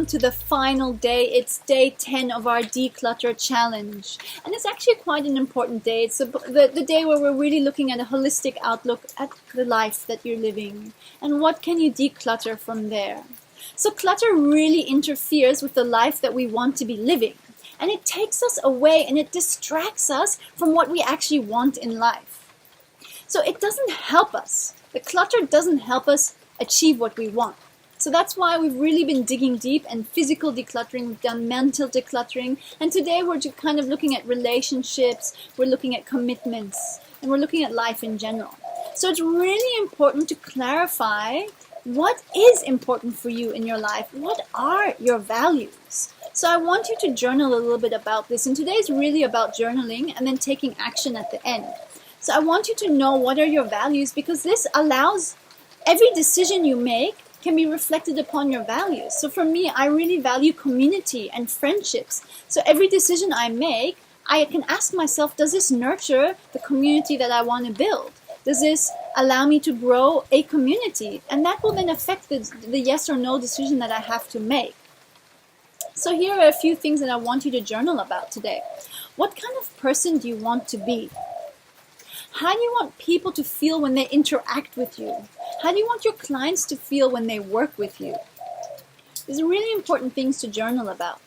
to the final day. It's day 10 of our Declutter challenge. And it's actually quite an important day. It's the day where we're really looking at a holistic outlook at the life that you're living. And what can you declutter from there? So clutter really interferes with the life that we want to be living. And it takes us away and it distracts us from what we actually want in life. So it doesn't help us. The clutter doesn't help us achieve what we want. So that's why we've really been digging deep and physical decluttering, we've done mental decluttering, and today we're just kind of looking at relationships, we're looking at commitments, and we're looking at life in general. So it's really important to clarify what is important for you in your life. What are your values? So I want you to journal a little bit about this, and today is really about journaling and then taking action at the end. So I want you to know what are your values, because this allows every decision you make can be reflected upon your values. So for me, I really value community and friendships. So every decision I make, I can ask myself, does this nurture the community that I want to build? Does this allow me to grow a community? And that will then affect the yes or no decision that I have to make. So here are a few things that I want you to journal about today. What kind of person do you want to be? How do you want people to feel when they interact with you? How do you want your clients to feel when they work with you? These are really important things to journal about.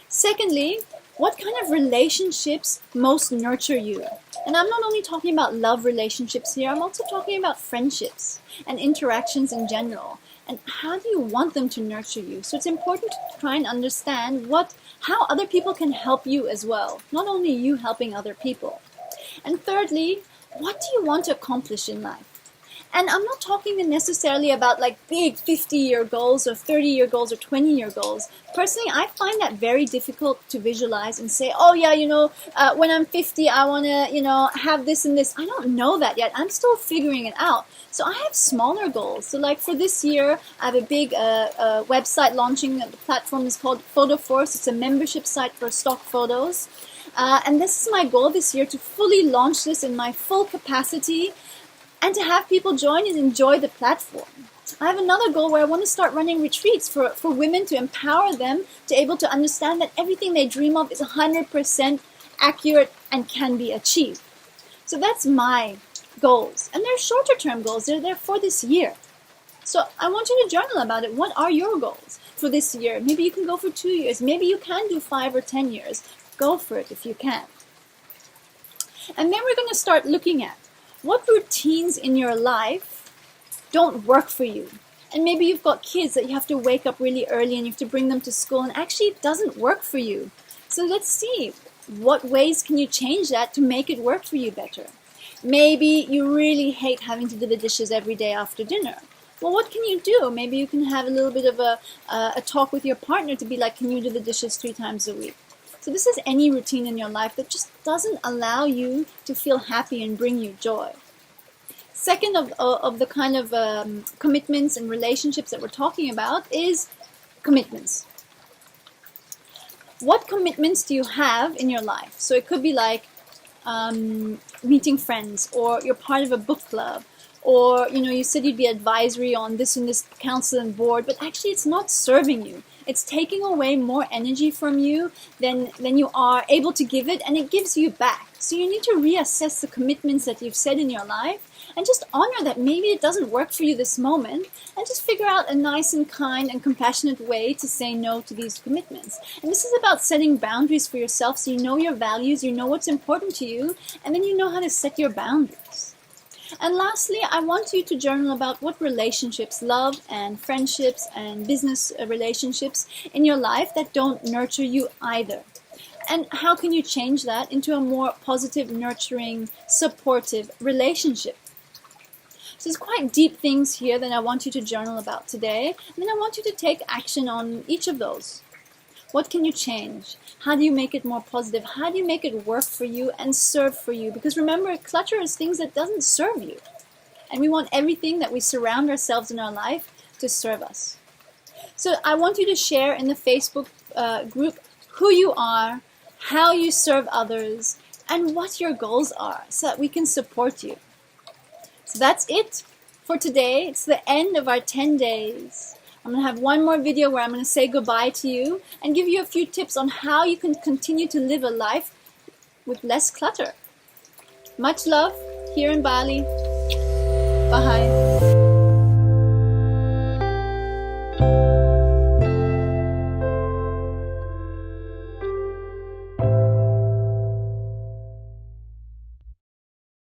Secondly, what kind of relationships most nurture you? And I'm not only talking about love relationships here, I'm also talking about friendships and interactions in general. And how do you want them to nurture you? So it's important to try and understand how other people can help you as well, not only you helping other people. And thirdly, what do you want to accomplish in life? And I'm not talking necessarily about like big 50-year goals or 30-year goals or 20-year goals. Personally, I find that very difficult to visualize and say, oh yeah, when I'm 50, I want to, have this and this. I don't know that yet. I'm still figuring it out. So I have smaller goals. So like for this year, I have a big website launching. The platform is called Photo Force. It's a membership site for stock photos. And this is my goal this year, to fully launch this in my full capacity and to have people join and enjoy the platform. I have another goal where I want to start running retreats for women, to empower them to able to understand that everything they dream of is 100% accurate and can be achieved. So that's my goals. And they're shorter term goals. They're there for this year. So I want you to journal about it. What are your goals for this year? Maybe you can go for 2 years. Maybe you can do 5 or 10 years. Go for it if you can. And then we're going to start looking at what routines in your life don't work for you. And maybe you've got kids that you have to wake up really early and you have to bring them to school, and actually it doesn't work for you. So let's see, what ways can you change that to make it work for you better? Maybe you really hate having to do the dishes every day after dinner. Well, what can you do? Maybe you can have a little bit of a talk with your partner to be like, can you do the dishes 3 times a week? So this is any routine in your life that just doesn't allow you to feel happy and bring you joy. Second of the kind of commitments and relationships that we're talking about is commitments. What commitments do you have in your life? So it could be like meeting friends, or you're part of a book club, or you said you'd be advisory on this and this council and board, but actually it's not serving you. It's taking away more energy from you than you are able to give it, and it gives you back. So you need to reassess the commitments that you've set in your life and just honor that maybe it doesn't work for you this moment, and just figure out a nice and kind and compassionate way to say no to these commitments. And this is about setting boundaries for yourself, so you know your values, you know what's important to you, and then you know how to set your boundaries. And lastly, I want you to journal about what relationships, love and friendships and business relationships in your life that don't nurture you either. And how can you change that into a more positive, nurturing, supportive relationship? So there's quite deep things here that I want you to journal about today. And then I want you to take action on each of those. What can you change? How do you make it more positive? How do you make it work for you and serve for you? Because remember, clutter is things that doesn't serve you. And we want everything that we surround ourselves in our life to serve us. So I want you to share in the Facebook group who you are, how you serve others, and what your goals are, so that we can support you. So that's it for today. It's the end of our 10 days I'm going to have one more video where I'm going to say goodbye to you and give you a few tips on how you can continue to live a life with less clutter. Much love here in Bali. Bye.